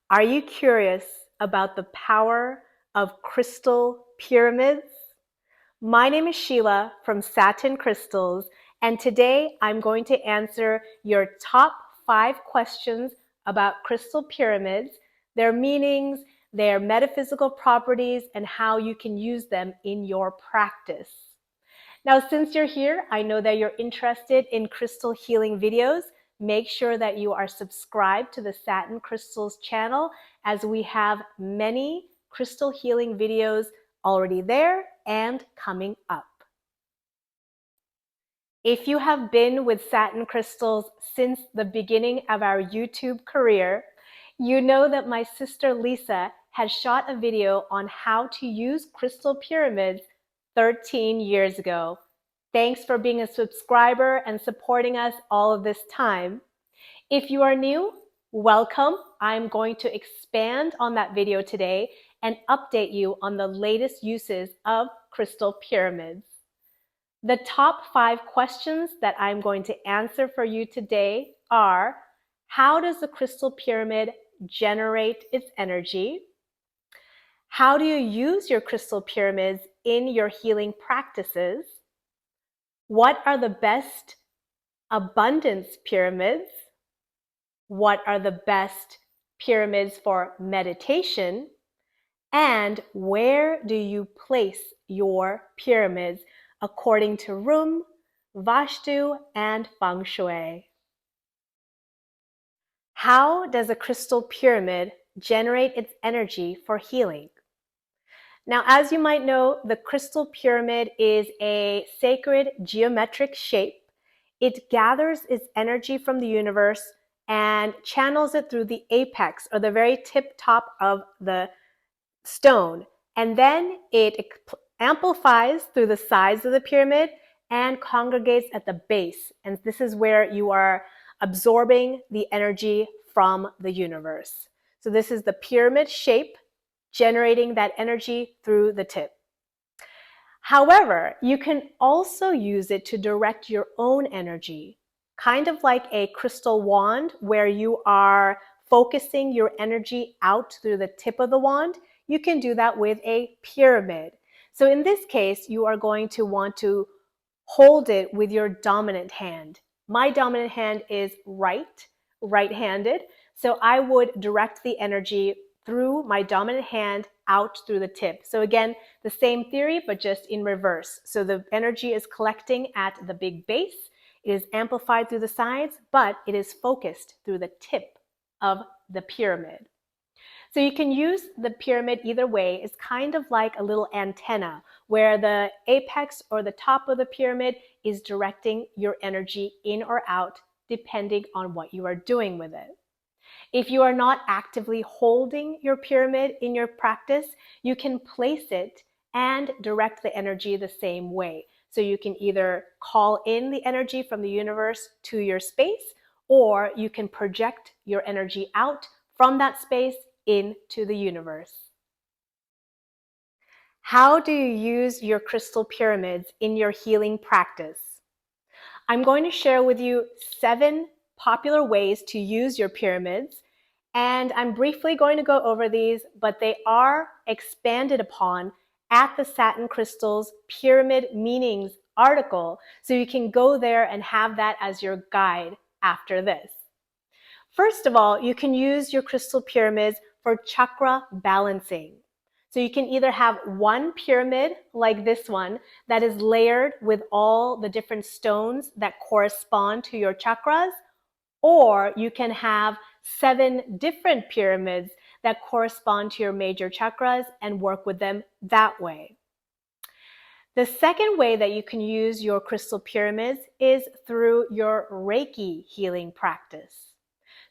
Are you curious about the power of crystal pyramids? My name is Sheila from Satin Crystals, and today I'm going to answer your top 5 questions about crystal pyramids, their meanings, their metaphysical properties, and how you can use them in your practice. Now, since you're here, I know that you're interested in crystal healing videos. Make sure that you are subscribed to the Satin Crystals channel, as we have many crystal healing videos already there and coming up. If you have been with Satin Crystals since the beginning of our YouTube career, you know that my sister Lisa has shot a video on how to use crystal pyramids 13 years ago. Thanks for being a subscriber and supporting us all of this time. If you are new, welcome. I'm going to expand on that video today and update you on the latest uses of crystal pyramids. The top 5 questions that I'm going to answer for you today are: how does the crystal pyramid generate its energy? How do you use your crystal pyramids in your healing practices? What are the best abundance pyramids? What are the best pyramids for meditation? And where do you place your pyramids according to room, Vastu, and Feng Shui? How does a crystal pyramid generate its energy for healing? Now, as you might know, the crystal pyramid is a sacred geometric shape. It gathers its energy from the universe and channels it through the apex, or the very tip top of the stone, and then it amplifies through the sides of the pyramid and congregates at the base. And this is where you are absorbing the energy from the universe. So this is the pyramid shape, generating that energy through the tip. However, you can also use it to direct your own energy, kind of like a crystal wand where you are focusing your energy out through the tip of the wand. You can do that with a pyramid. So in this case, you are going to want to hold it with your dominant hand. My dominant hand is right-handed. So I would direct the energy through my dominant hand out through the tip. So again, the same theory, but just in reverse. So the energy is collecting at the big base. It is amplified through the sides, but it is focused through the tip of the pyramid. So you can use the pyramid either way. It's kind of like a little antenna where the apex or the top of the pyramid is directing your energy in or out depending on what you are doing with it. If you are not actively holding your pyramid in your practice, you can place it and direct the energy the same way. So you can either call in the energy from the universe to your space, or you can project your energy out from that space into the universe. How do you use your crystal pyramids in your healing practice? I'm going to share with you 7 popular ways to use your pyramids, and I'm briefly going to go over these, but they are expanded upon at the Satin Crystals Pyramid Meanings article, so you can go there and have that as your guide after this. First of all, you can use your crystal pyramids for chakra balancing. So you can either have one pyramid like this one that is layered with all the different stones that correspond to your chakras, or you can have 7 different pyramids that correspond to your major chakras and work with them that way. The second way that you can use your crystal pyramids is through your Reiki healing practice.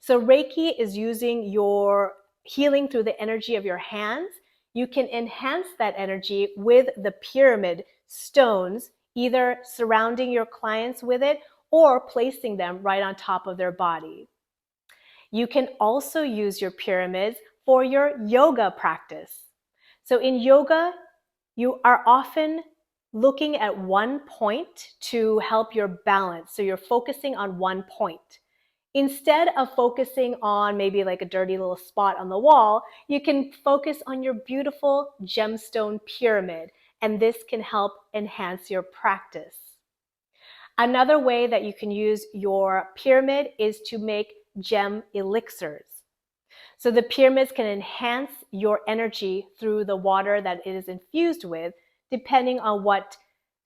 So Reiki is using your healing through the energy of your hands. You can enhance that energy with the pyramid stones, either surrounding your clients with it or placing them right on top of their body. You can also use your pyramids for your yoga practice. So in yoga, you are often looking at one point to help your balance. So you're focusing on one point. Instead of focusing on maybe like a dirty little spot on the wall, you can focus on your beautiful gemstone pyramid, and this can help enhance your practice. Another way that you can use your pyramid is to make gem elixirs. So the pyramids can enhance your energy through the water that it is infused with. Depending on what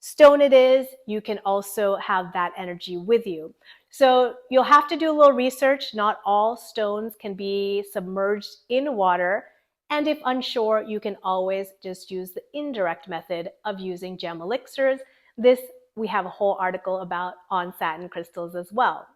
stone it is, you can also have that energy with you. So you'll have to do a little research. Not all stones can be submerged in water. And if unsure, you can always just use the indirect method of using gem elixirs. This we have a whole article about on Satin Crystals as well.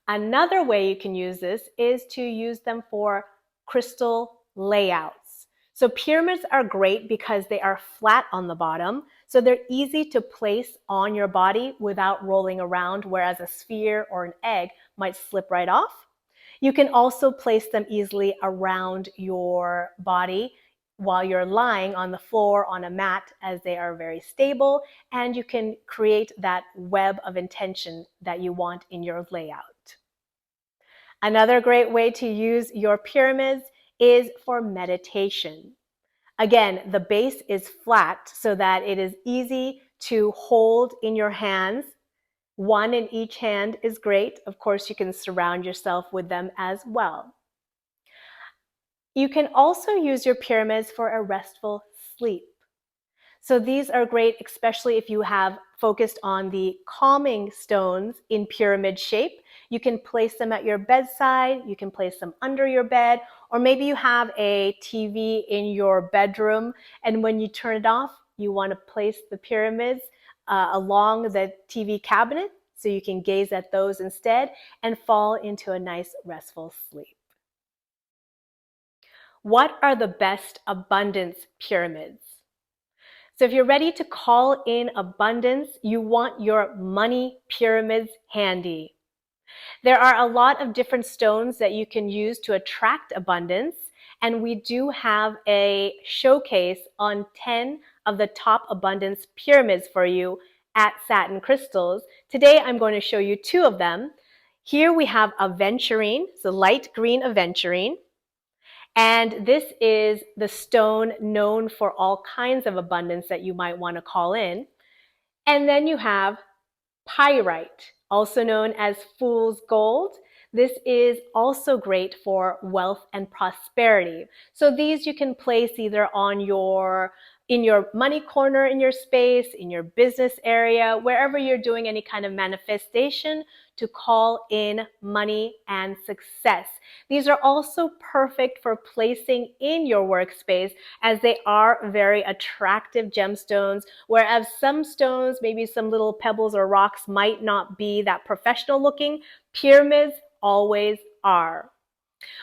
Another way you can use this is to use them for crystal layouts. So pyramids are great because they are flat on the bottom, so they're easy to place on your body without rolling around, whereas a sphere or an egg might slip right off. You can also place them easily around your body while you're lying on the floor on a mat, as they are very stable, and you can create that web of intention that you want in your layout. Another great way to use your pyramids is for meditation. Again, the base is flat so that it is easy to hold in your hands. One in each hand is great. Of course, you can surround yourself with them as well. You can also use your pyramids for a restful sleep. So these are great, especially if you have focused on the calming stones in pyramid shape. You can place them at your bedside, you can place them under your bed, or maybe you have a TV in your bedroom, and when you turn it off, you want to place the pyramids along the TV cabinet so you can gaze at those instead and fall into a nice restful sleep. What are the best abundance pyramids? So if you're ready to call in abundance, you want your money pyramids handy. There are a lot of different stones that you can use to attract abundance, and we do have a showcase on 10 of the top abundance pyramids for you at Satin Crystals. Today I'm going to show you 2 of them. Here we have aventurine, so light green aventurine. And this is the stone known for all kinds of abundance that you might want to call in. And then you have pyrite, also known as fool's gold. This is also great for wealth and prosperity. So these you can place either on in your money corner in your space, in your business area, wherever you're doing any kind of manifestation to call in money and success. These are also perfect for placing in your workspace, as they are very attractive gemstones, whereas some stones, maybe some little pebbles or rocks, might not be that professional looking. Pyramids always are.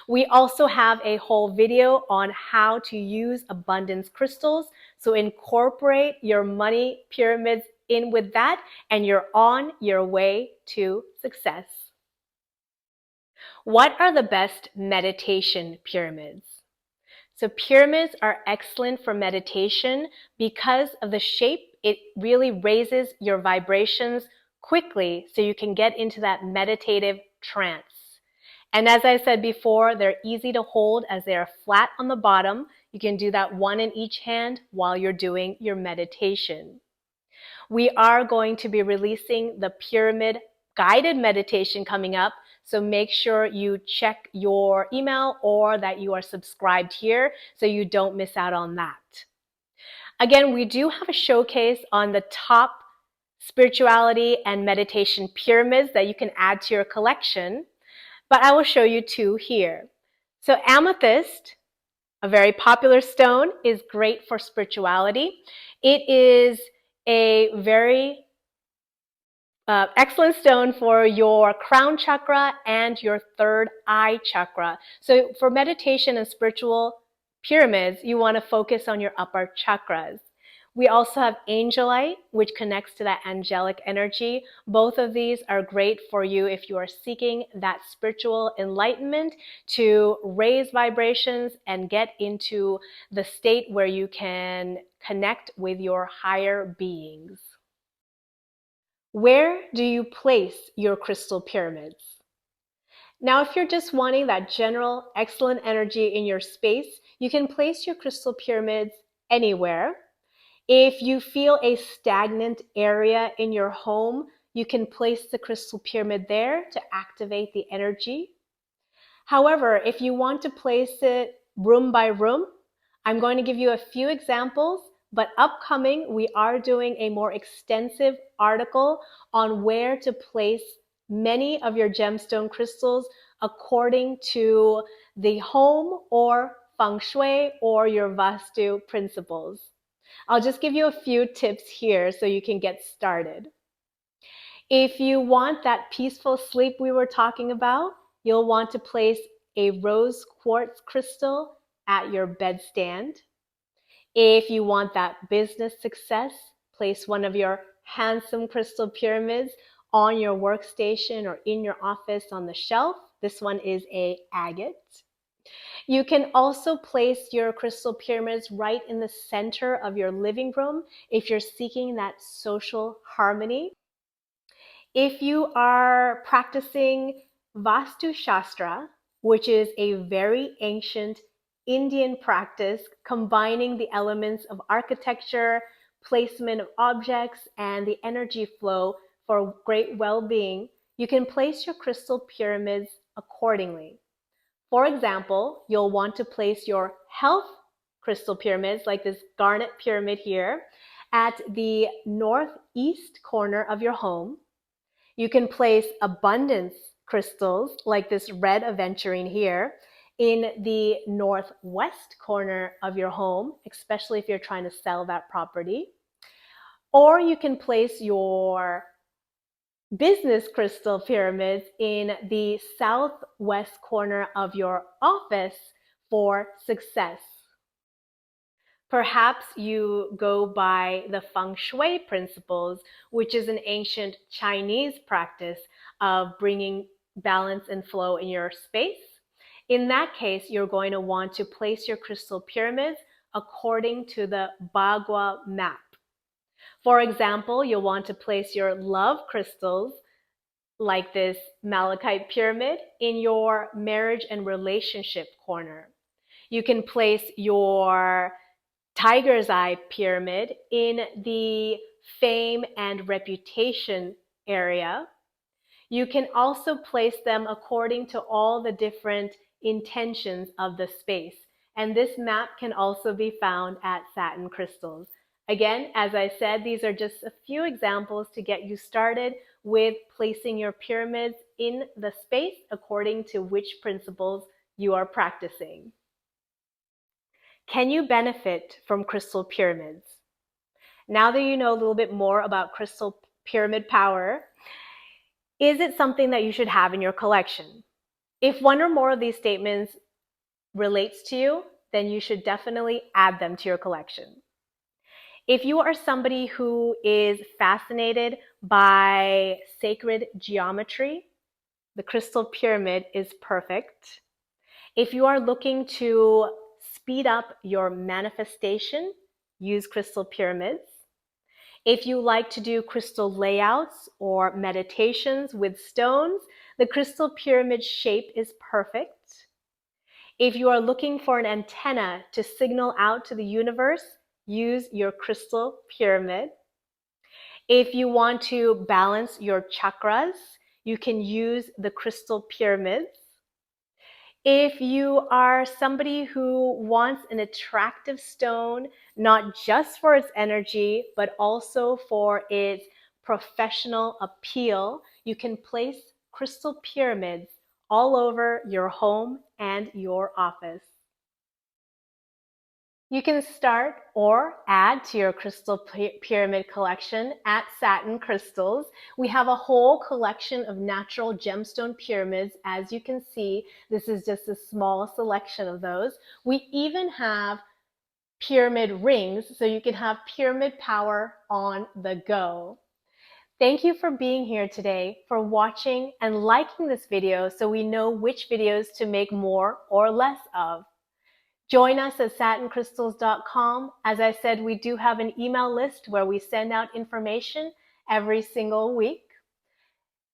We also have a whole video on how to use abundance crystals. So incorporate your money pyramids in with that, and you're on your way to success. What are the best meditation pyramids? So pyramids are excellent for meditation because of the shape. It really raises your vibrations quickly so you can get into that meditative trance. And as I said before, they're easy to hold as they are flat on the bottom. You can do that one in each hand while you're doing your meditation. We are going to be releasing the pyramid guided meditation coming up, so make sure you check your email or that you are subscribed here so you don't miss out on that. Again, we do have a showcase on the top spirituality and meditation pyramids that you can add to your collection, but I will show you 2 here. So amethyst, a very popular stone, is great for spirituality. It is a very excellent stone for your crown chakra and your 3rd eye chakra. So for meditation and spiritual pyramids, you want to focus on your upper chakras. We also have angelite, which connects to that angelic energy. Both of these are great for you if you are seeking that spiritual enlightenment to raise vibrations and get into the state where you can connect with your higher beings. Where do you place your crystal pyramids? Now, if you're just wanting that general excellent energy in your space, you can place your crystal pyramids anywhere. If you feel a stagnant area in your home, you can place the crystal pyramid there to activate the energy. However, if you want to place it room by room, I'm going to give you a few examples, but upcoming, we are doing a more extensive article on where to place many of your gemstone crystals according to the home or feng shui or your Vastu principles. I'll just give you a few tips here so you can get started. If you want that peaceful sleep we were talking about, you'll want to place a rose quartz crystal at your bedstand. If you want that business success, place one of your handsome crystal pyramids on your workstation or in your office on the shelf. This one is a agate. You can also place your crystal pyramids right in the center of your living room if you're seeking that social harmony. If you are practicing Vastu Shastra, which is a very ancient Indian practice combining the elements of architecture, placement of objects, and the energy flow for great well-being, you can place your crystal pyramids accordingly. For example, you'll want to place your health crystal pyramids, like this garnet pyramid here, at the northeast corner of your home. You can place abundance crystals, like this red aventurine here, in the northwest corner of your home, especially if you're trying to sell that property. Or you can place your business crystal pyramids in the southwest corner of your office for success. Perhaps you go by the feng shui principles, which is an ancient Chinese practice of bringing balance and flow in your space. In that case, you're going to want to place your crystal pyramids according to the Bagua map. For example, you'll want to place your love crystals, like this malachite pyramid, in your marriage and relationship corner. You can place your tiger's eye pyramid in the fame and reputation area. You can also place them according to all the different intentions of the space. And this map can also be found at Satin Crystals. Again, as I said, these are just a few examples to get you started with placing your pyramids in the space according to which principles you are practicing. Can you benefit from crystal pyramids? Now that you know a little bit more about crystal pyramid power, is it something that you should have in your collection? If one or more of these statements relates to you, then you should definitely add them to your collection. If you are somebody who is fascinated by sacred geometry, the crystal pyramid is perfect. If you are looking to speed up your manifestation, use crystal pyramids. If you like to do crystal layouts or meditations with stones, the crystal pyramid shape is perfect. If you are looking for an antenna to signal out to the universe, use your crystal pyramid. If you want to balance your chakras, you can use the crystal pyramids. If you are somebody who wants an attractive stone, not just for its energy, but also for its professional appeal, you can place crystal pyramids all over your home and your office. You can start or add to your crystal pyramid collection at Satin Crystals. We have a whole collection of natural gemstone pyramids. As you can see, this is just a small selection of those. We even have pyramid rings, so you can have pyramid power on the go. Thank you for being here today, for watching and liking this video so we know which videos to make more or less of. Join us at satincrystals.com. As I said, we do have an email list where we send out information every single week.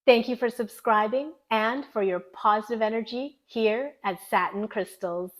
Thank you for subscribing and for your positive energy here at Satin Crystals.